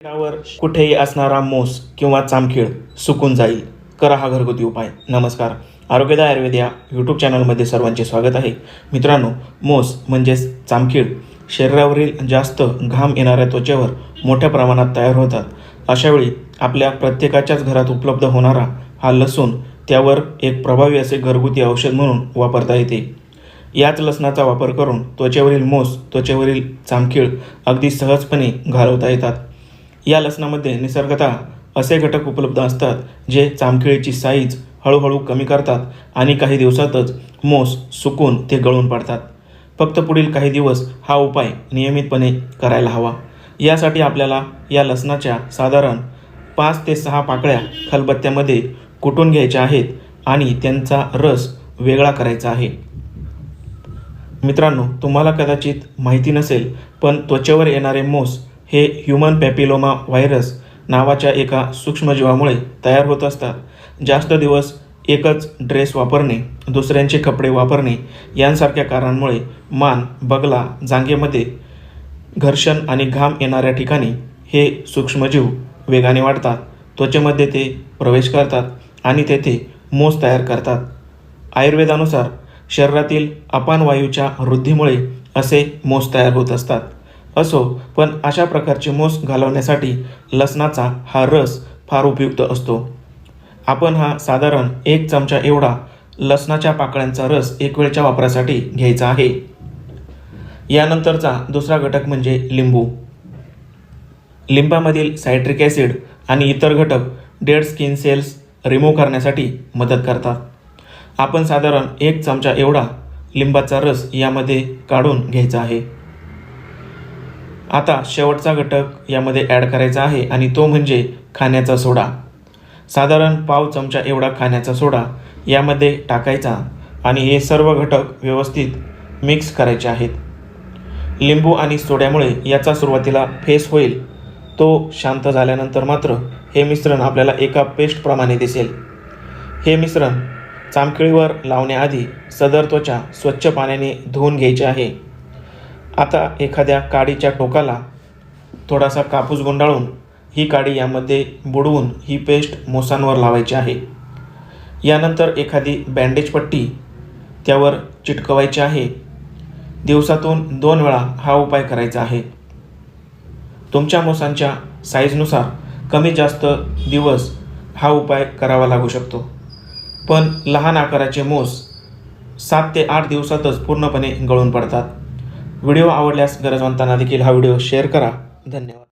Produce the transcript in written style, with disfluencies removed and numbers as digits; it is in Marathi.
शरीरावर कुठेही असणारा मोस किंवा चामखीळ सुकून जाईल. करा हा घरगुती उपाय. नमस्कार, आरोग्यदाय आयुर्वेद या यूट्यूब चॅनलमध्ये सर्वांचे स्वागत आहे. मित्रांनो, मोस म्हणजेच चामखीळ शरीरावरील जास्त घाम येणाऱ्या त्वचेवर मोठ्या प्रमाणात तयार होतात. अशावेळी आपल्या प्रत्येकाच्याच घरात उपलब्ध होणारा हा लसूण त्यावर एक प्रभावी असे घरगुती औषध म्हणून वापरता येते. याच लसणाचा वापर करून त्वचेवरील मोस, त्वचेवरील चामखीळ अगदी सहजपणे घालवता येतात. या लसणामध्ये निसर्गतः असे घटक उपलब्ध असतात जे चामखीळीची साईज हळूहळू कमी करतात आणि काही दिवसातच मोस सुकून ते गळून पडतात. फक्त पुढील काही दिवस हा उपाय नियमितपणे करायला हवा. यासाठी आपल्याला या लसणाच्या साधारण 5 ते 6 पाकळ्या खलबत्त्यामध्ये कुटून घ्यायच्या आहेत आणि त्यांचा रस वेगळा करायचा आहे. मित्रांनो, तुम्हाला कदाचित माहिती नसेल, पण त्वचेवर येणारे मोस हे ह्यूमन पॅपिलोमा व्हायरस नावाच्या एका सूक्ष्मजीवामुळे तयार होत असतात. जास्त दिवस एकच ड्रेस वापरणे, दुसऱ्यांचे कपडे वापरणे यांसारख्या कारणांमुळे मान, बगला, जांघेमध्ये घर्षण आणि घाम येणाऱ्या ठिकाणी हे सूक्ष्मजीव वेगाने वाढतात. त्वचेमध्ये ते प्रवेश करतात आणि तेथे मोस तयार करतात. आयुर्वेदानुसार शरीरातील अपान वायूच्या वृद्धीमुळे असे मोस तयार होत असतात. असो, पण अशा प्रकारचे मोस घालवण्यासाठी लसणाचा हा रस फार उपयुक्त असतो. आपण हा साधारण 1 चमचा एवढा लसणाच्या पाकळ्यांचा रस एक वेळच्या वापरासाठी घ्यायचा आहे. यानंतरचा दुसरा घटक म्हणजे लिंबू. लिंबामधील सायट्रिक ॲसिड आणि इतर घटक डेड स्किन सेल्स रिमूव्ह करण्यासाठी मदत करतात. आपण साधारण 1 चमचा एवढा लिंबाचा रस यामध्ये काढून घ्यायचा आहे. आता शेवटचा घटक यामध्ये ॲड करायचा आहे आणि तो म्हणजे खाण्याचा सोडा. साधारण पाव चमचा एवढा खाण्याचा सोडा यामध्ये टाकायचा आणि हे सर्व घटक व्यवस्थित मिक्स करायचे आहेत. लिंबू आणि सोड्यामुळे याचा सुरुवातीला फेस होईल. तो शांत झाल्यानंतर मात्र हे मिश्रण आपल्याला एका पेस्टप्रमाणे दिसेल. हे मिश्रण चामखीळीवर लावण्याआधी सदर त्वचा स्वच्छ पाण्याने धुवून घ्यायची आहे. आता एखाद्या काडीच्या टोकाला थोडासा कापूस गुंडाळून ही काडी यामध्ये बुडवून ही पेस्ट मोसांवर लावायची आहे. यानंतर एखादी बँडेज पट्टी त्यावर चिटकवायची आहे. दिवसातून 2 वेळा हा उपाय करायचा आहे. तुमच्या मोसांच्या साईजनुसार कमी जास्त दिवस हा उपाय करावा लागू शकतो, पण लहान आकाराचे मोस 7 ते 8 दिवसातच पूर्णपणे गळून पडतात. व्हिडिओ आवडल्यास गरजवंतांना देखील हा व्हिडिओ शेअर करा. धन्यवाद.